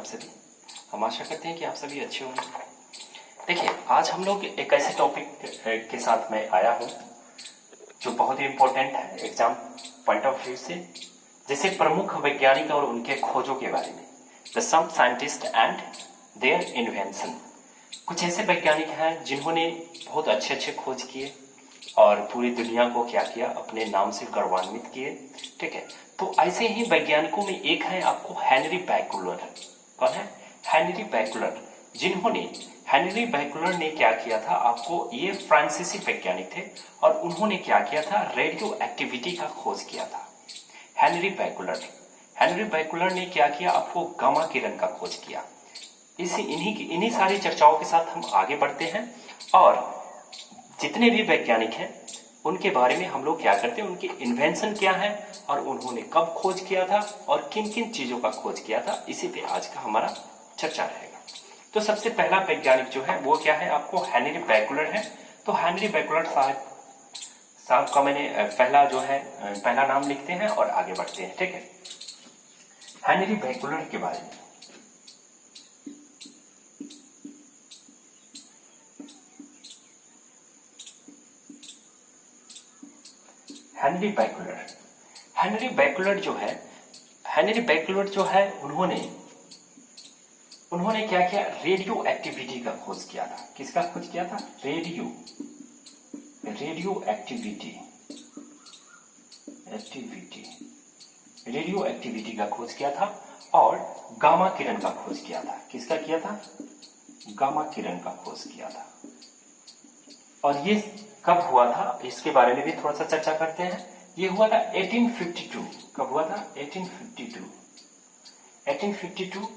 आप सभी। हम आशा करते हैं कि आप सभी अच्छे होंगे। देखिए, आज हम लोग एक ऐसे टॉपिक के साथ में आया हूँ जो बहुत ही इम्पोर्टेंट है एग्जाम पॉइंट ऑफ व्यू से, जैसे प्रमुख वैज्ञानिक और उनके खोजों के बारे में। The some scientist and their invention. कुछ ऐसे वैज्ञानिक हैं जिन्होंने बहुत अच्छे अच्छे खोज किए और पूरी दुनिया को क्या किया, अपने नाम से गौरवान्वित किए। ठीक है, तो ऐसे ही वैज्ञानिकों में एक है आपको हेनरी बैकुलर। कौन है? हेनरी बैकुलर। हेनरी बैकुलर ने क्या किया था, आपको ये फ्रांसीसी वैज्ञानिक थे और उन्होंने क्या किया था, रेडियो एक्टिविटी का खोज किया था। हेनरी बैकुलर ने क्या किया, आपको गामा किरण का खोज किया। इन्हीं सारी चर्चाओं के साथ हम आगे बढ़ते हैं और जितने भी वैज्ञानिक हैं उनके बारे में हम लोग क्या करते हैं, उनके इन्वेंशन क्या है और उन्होंने कब खोज किया था और किन किन चीजों का खोज किया था, इसी पे आज का हमारा चर्चा रहेगा। तो सबसे पहला वैज्ञानिक जो है वो क्या है, आपको हेनरी बैकुलर है। तो हेनरी बैकुलर साहब का मैंने पहला नाम लिखते हैं और आगे बढ़ते हैं। ठीक है, हेनरी बैकुलर के बारे में। हेनरी बैकुलर जो है उन्होंने क्या किया, रेडियो एक्टिविटी का खोज किया था। किसका खोज किया था? रेडियो एक्टिविटी का खोज किया था और गामा किरण का खोज किया था। किसका किया था? गामा किरण का खोज किया था। और ये कब हुआ था, इसके बारे में भी थोड़ा सा चर्चा करते हैं। ये हुआ था 1852। कब हुआ था? 1852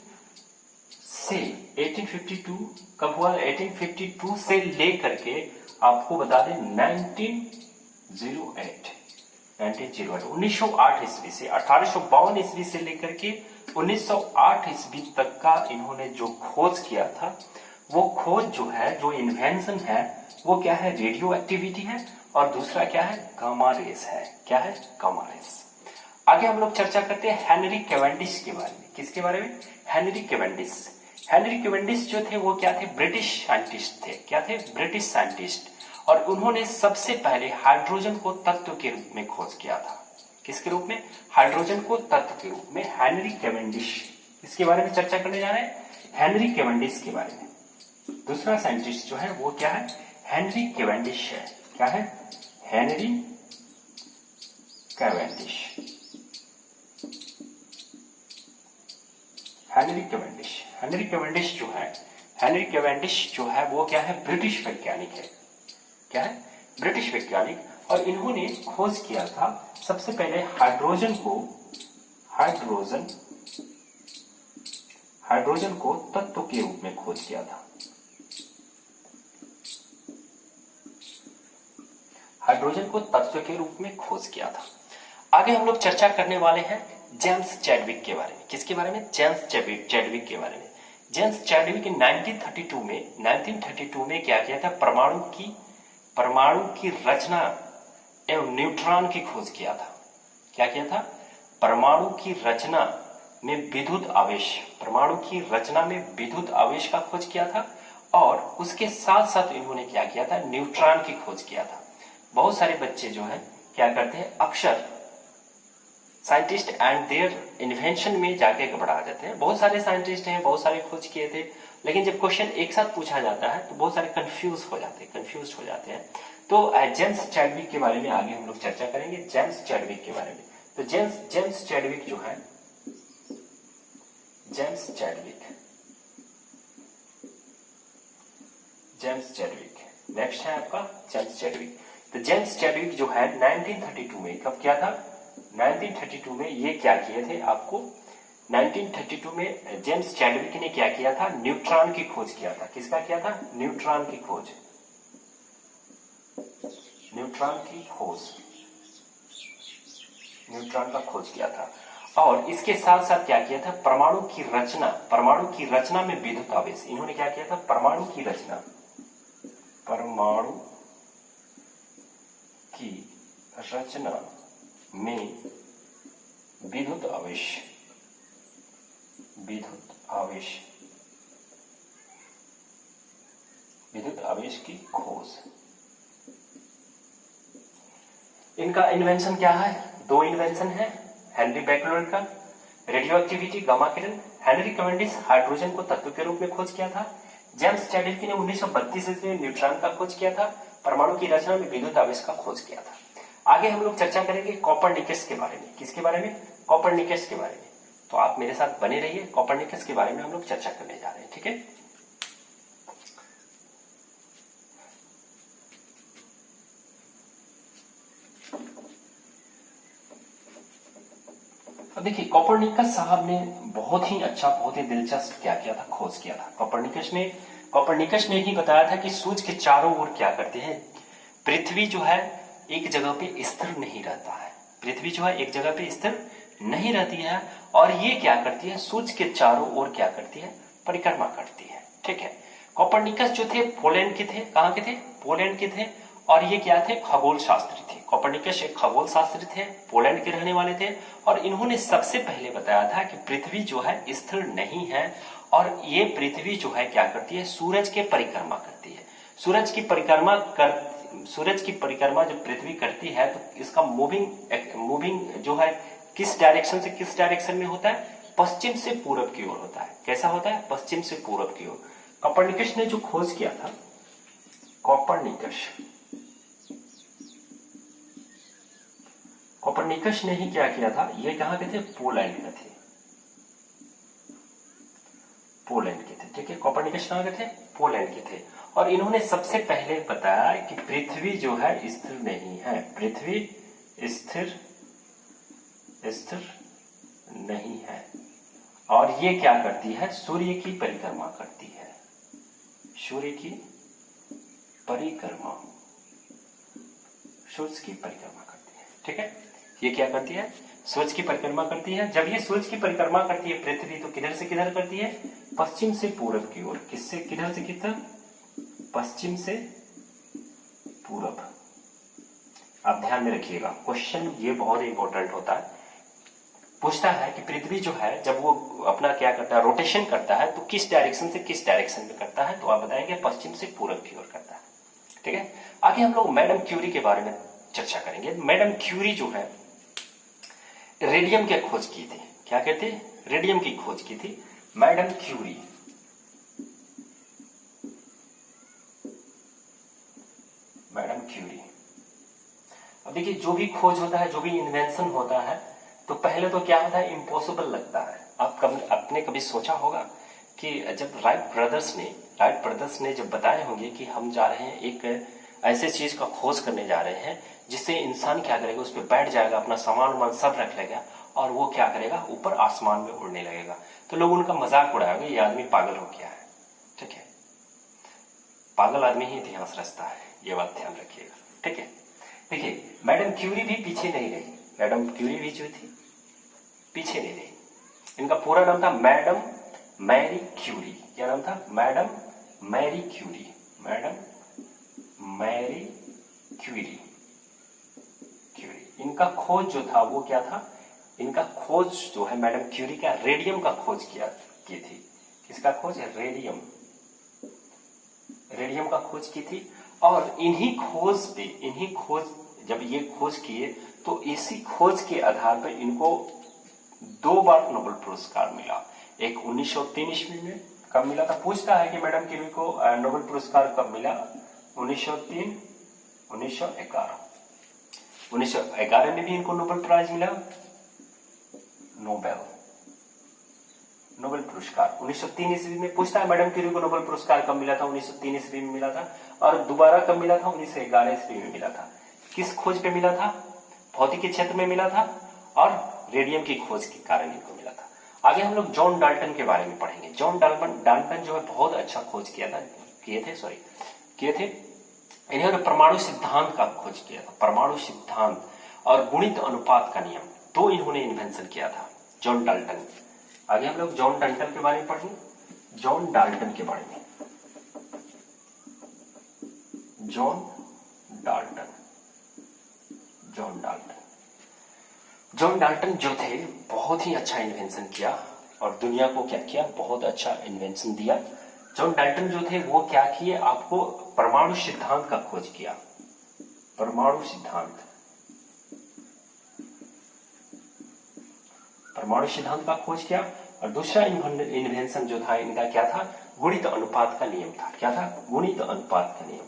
कब हुआ? 1852 से लेकर के आपको बता दें 1908 1908 ईस्वी से 1852 ईस्वी से लेकर के 1908 ईस्वी तक का इन्होंने जो खोज किया था, वो खोज जो है, जो इन्वेंशन है, वो क्या है? रेडियो एक्टिविटी है और दूसरा क्या है? गामा रेस है। क्या है? Gamma rays. आगे हम लोग चर्चा करते हैं हेनरी कैवेंडिश के बारे में। किसके बारे में? हेनरी कैवेंडिश जो थे वो क्या थे? ब्रिटिश साइंटिस्ट थे। क्या थे? British scientist. और उन्होंने सबसे पहले हाइड्रोजन को तत्व के रूप में खोज किया था। किसके रूप में? हाइड्रोजन को तत्व के रूप में हेनरी कैवेंडिश। इसके बारे में चर्चा करने जा रहे हैं, हेनरी कैवेंडिश के बारे में। दूसरा साइंटिस्ट जो है वो क्या है? हेनरी कैवेंडिश है। क्या है? Henry Cavendish. हेनरी कैवेंडिश जो है वो क्या है? ब्रिटिश वैज्ञानिक है। क्या है? ब्रिटिश वैज्ञानिक। और इन्होंने खोज किया था सबसे पहले हाइड्रोजन को तत्व के रूप में खोज किया था। हाइड्रोजन को तत्व के रूप में खोज किया था। आगे हम लोग चर्चा करने वाले हैं जेम्स चैडविक के बारे में। किसके बारे में? जेम्स चैडविक के बारे में। जेम्स चैडविक 1932 में क्या किया था? परमाणु की रचना एवं न्यूट्रॉन की खोज किया था। क्या किया था? परमाणु की रचना में विद्युत आवेश का खोज किया था और उसके साथ साथ इन्होंने क्या किया था? न्यूट्रॉन की खोज किया था। बहुत सारे बच्चे जो है क्या करते हैं, अक्सर साइंटिस्ट एंड देयर इन्वेंशन में जाके घबरा जाते हैं। बहुत सारे साइंटिस्ट हैं, बहुत सारे खोज किए थे, लेकिन जब क्वेश्चन एक साथ पूछा जाता है तो बहुत सारे कंफ्यूज हो जाते हैं। तो जेम्स चैडविक के बारे में आगे हम लोग चर्चा करेंगे, जेम्स चैडविक के बारे में। तो जेम्स चैडविक जो है, जेम्स चैडविक नेक्स्ट है आपका जेम्स चैडविक। तो जेम्स चैडविक जो है 1932 में, कब किया था? 1932 में ये क्या किए थे आपको? 1932 में जेम्स चैडविक ने क्या किया था? न्यूट्रॉन की खोज किया था। किसका किया था? न्यूट्रॉन का खोज किया था। और इसके साथ साथ क्या किया था? परमाणु की रचना में विद्युत आवेश। इन्होंने क्या किया था? परमाणु की रचना में विद्युत आवेश, विद्युत आवेश की खोज। इनका इन्वेंशन क्या है? दो इन्वेंशन है हेनरी बैकलर का, रेडियो एक्टिविटी गामा किरण। हेनरी कैवेंडिश हाइड्रोजन को तत्व के रूप में खोज किया था। जेम्स चैडविक ने 1932 में न्यूट्रॉन का खोज किया था। परमाणु की रचना में विद्युत आवेश का खोज किया था। आगे हम लोग चर्चा करेंगे कॉपरनिकस के बारे में। किसके बारे में? कॉपरनिकस के बारे में। तो आप मेरे साथ बने रहिए, कॉपरनिकस के बारे में हम लोग चर्चा करने जा रहे हैं, ठीक है। अब देखिए कॉपरनिकस साहब ने बहुत ही अच्छा, बहुत ही दिलचस्प क्या किया था, खोज किया था। कॉपरनिकस ने ही बताया था कि सूर्य के चारों ओर क्या करते हैं, पृथ्वी जो है एक जगह पे स्थिर नहीं रहता है। पृथ्वी जो है एक जगह पे स्थिर नहीं रहती है और ये क्या करती है, सूर्य के चारों ओर क्या करती है, परिक्रमा करती है, ठीक है। कॉपरनिकस जो थे पोलैंड के थे। कहां के थे? पोलैंड के थे। और ये क्या थे? खगोल शास्त्री थे। कॉपरनिकस एक खगोल शास्त्री थे, पोलैंड के रहने वाले थे और इन्होंने सबसे पहले बताया था कि पृथ्वी जो है स्थिर नहीं है और ये पृथ्वी जो है क्या करती है, सूरज के परिक्रमा करती है। सूरज की परिक्रमा जब पृथ्वी करती है तो इसका मूविंग जो है किस डायरेक्शन से किस डायरेक्शन में होता है? पश्चिम से पूरब की ओर होता है। कैसा होता है? पश्चिम से पूरब की ओर। कॉपरनिकस ने जो खोज किया था, कॉपरनिकस ने ही क्या किया था, ये कहां के थे? पोलैंड के थे, पोलैंड के थे, ठीक है। कॉपरनिकस कहां के थे? पोलैंड के थे और इन्होंने सबसे पहले बताया कि पृथ्वी जो है स्थिर नहीं है, पृथ्वी स्थिर नहीं है और ये क्या करती है, सूर्य की परिक्रमा करती है, सूर्य की परिक्रमा, सूर्य की परिक्रमा करती है, ठीक है। ये क्या करती है? सूर्य की परिक्रमा करती है। जब ये सूर्य की परिक्रमा करती है पृथ्वी, तो किधर से किधर करती है? पश्चिम से पूरब की ओर। किससे किधर से किधर? पश्चिम से पूरब। आप ध्यान में रखिएगा, क्वेश्चन ये बहुत इंपॉर्टेंट होता है। पूछता है कि पृथ्वी जो है जब वो अपना क्या करता है, रोटेशन करता है, तो किस डायरेक्शन से किस डायरेक्शन में करता है? तो आप बताएंगे पश्चिम से पूरब की ओर करता है, ठीक है। आगे हम लोग मैडम क्यूरी के बारे में चर्चा करेंगे। मैडम क्यूरी जो है रेडियम की खोज की थी। क्या कहते? रेडियम की खोज की थी मैडम क्यूरी। Madam Curie. अब देखिए जो भी खोज होता है, जो भी इन्वेंशन होता है, तो पहले तो क्या होता है, इम्पॉसिबल लगता है। आप आपने कभी सोचा होगा कि जब राइट ब्रदर्स ने जब बताए होंगे कि हम जा रहे हैं एक ऐसे चीज का खोज करने जा रहे हैं जिससे इंसान क्या करेगा, उस पर बैठ जाएगा, अपना सामान सब रख लेगा और वो क्या करेगा, ऊपर आसमान में उड़ने लगेगा, तो लोग उनका मजाक उड़ाएंगे, ये आदमी पागल हो गया है, ठीक है। पागल आदमी ही इतिहास रचता है, ये बात ध्यान रखिएगा, ठीक है। देखिए मैडम क्यूरी भी पीछे नहीं रही। मैडम क्यूरी भी जो थी पीछे नहीं रही। इनका पूरा नाम था मैडम मैरी क्यूरी। क्या नाम था? Madam Marie Curie. Madam Marie Curie. इनका खोज जो था वो क्या था? इनका खोज जो है मैडम क्यूरी का रेडियम का खोज की थी। किसका खोज? रेडियम का खोज की थी। और इन्हीं खोज जब ये खोज किए तो इसी खोज के आधार पर इनको 2 बार नोबेल पुरस्कार मिला। एक 1903 ईस्वी में कब मिला था? पूछता है कि मैडम क्यूरी को नोबेल पुरस्कार कब मिला? 1903, 1911। 1911 में भी इनको नोबेल प्राइज मिला, नोबेल पुरस्कार। 1903 ईस्वी में पूछता है मैडम क्यूरी को नोबेल पुरस्कार कब मिला था? 1903 ईस्वी में मिला था। और दोबारा कब मिला था? 1911 ईस्वी में मिला था। किस खोज पे मिला था? भौतिक के क्षेत्र में मिला था और रेडियम की खोज के कारण इनको मिला था। आगे हम लोग जॉन डाल्टन के बारे में पढ़ेंगे। जॉन डाल्टन जो है बहुत अच्छा खोज किए थे। इन्होंने परमाणु सिद्धांत का खोज किया था। परमाणु सिद्धांत और गुणित अनुपात का नियम, 2 इन्होंने इन्वेंशन किया था जॉन डाल्टन। आगे हम लोग जॉन डाल्टन के बारे में पढ़ेंगे। जॉन डाल्टन के बारे में, जॉन डाल्टन जो थे बहुत ही अच्छा इन्वेंशन किया और दुनिया को क्या किया, बहुत अच्छा इन्वेंशन दिया। जॉन डाल्टन जो थे वो क्या किए, आपको परमाणु सिद्धांत का खोज किया, परमाणु सिद्धांत, परमाणु सिद्धांत का खोज किया। और दूसरा इन्वेंशन जो था इनका क्या था, गुणित अनुपात का नियम था। क्या था, गुणित अनुपात का नियम।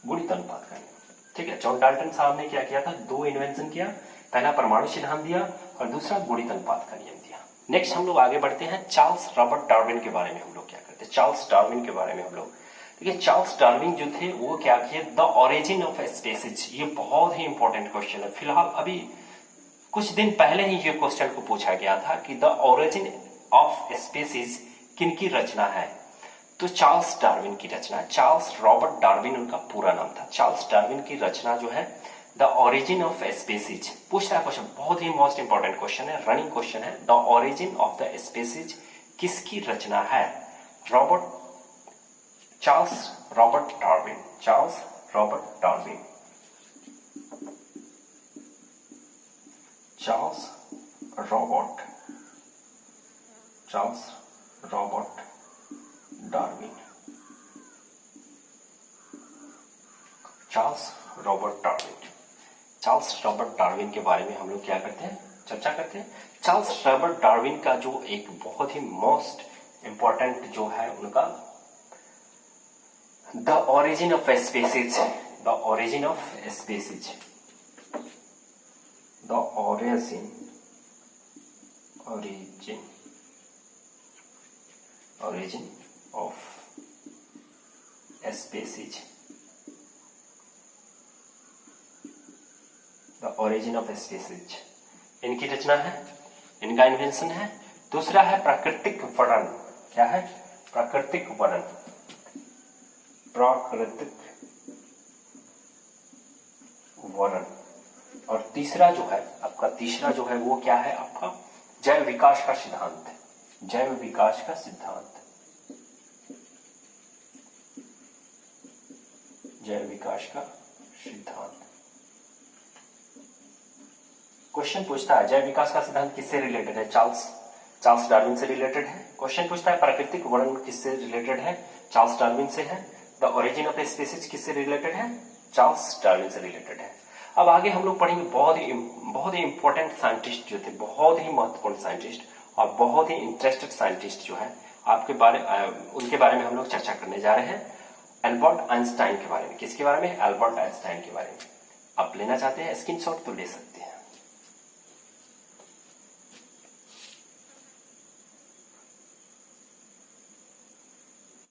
गुणित अनुपात का नियम, ठीक है। जॉन डाल्टन साहब ने क्या किया था, दो इन्वेंशन किया, पहला परमाणु सिद्धांत दिया और दूसरा गुणित अनुपात का नियम दिया। नेक्स्ट हम लोग आगे बढ़ते हैं, चार्ल्स रॉबर्ट डार्विन के बारे में हम लोग क्या करते हैं, चार्ल्स डार्विन के बारे में हम लोग देखिए। चार्ल्स डार्विन जो थे वो क्या किए, द ओरिजिन ऑफ स्पीसीज, ये बहुत ही इंपॉर्टेंट क्वेश्चन है। फिलहाल अभी कुछ दिन पहले ही ये क्वेश्चन को पूछा गया था कि द ओरिजिन ऑफ स्पीसीज किनकी रचना है, तो चार्ल्स डार्विन की रचना। चार्ल्स रॉबर्ट डार्विन उनका पूरा नाम था। चार्ल्स डार्विन की रचना जो है द ओरिजिन ऑफ स्पीसीज, पूछता है क्वेश्चन, बहुत ही मोस्ट इंपॉर्टेंट क्वेश्चन है, रनिंग क्वेश्चन है। The origin of the species किसकी रचना है, Charles Robert Darwin, Charles Robert Darwin, Charles Robert Darwin, Charles Robert Darwin. Charles Robert Darwin के बारे में हम लोग क्या करते हैं, चर्चा करते हैं। चार्ल्स रॉबर्ट डार्विन का जो एक बहुत ही मोस्ट इंपॉर्टेंट जो है उनका the origin of species, the origin of species, the origin of species, the origin of species, इनकी रचना है, इनका इन्वेंशन है। दूसरा है प्राकृतिक वर्णन, क्या है, प्राकृतिक वर्णन, प्राकृतिक वर्णन। और तीसरा जो है आपका, तीसरा जो है वो क्या है आपका, जैव विकास का सिद्धांत, जैव विकास का सिद्धांत, जैव विकास का सिद्धांत। क्वेश्चन पूछता है जैव विकास का सिद्धांत किससे रिलेटेड है, चार्ल्स डार्विन से रिलेटेड है। क्वेश्चन पूछता है प्राकृतिक वर्णन किससे रिलेटेड है, चार्ल्स डार्विन से है। द ओरिजिन ऑफ स्पीसीज किससे रिलेटेड है, चार्ल्स डार्विन से रिलेटेड है। अब आगे हम लोग पढ़ेंगे बहुत ही इंपॉर्टेंट साइंटिस्ट जो थे, बहुत ही महत्वपूर्ण साइंटिस्ट और बहुत ही इंटरेस्टेड साइंटिस्ट जो है उनके बारे में हम लोग चर्चा करने जा रहे हैं। एल्बर्ट आइंस्टाइन के बारे में, किसके बारे में, एल्बर्ट आइंस्टाइन के बारे में। आप लेना चाहते हैं स्क्रीनशॉट तो ले सकते हैं।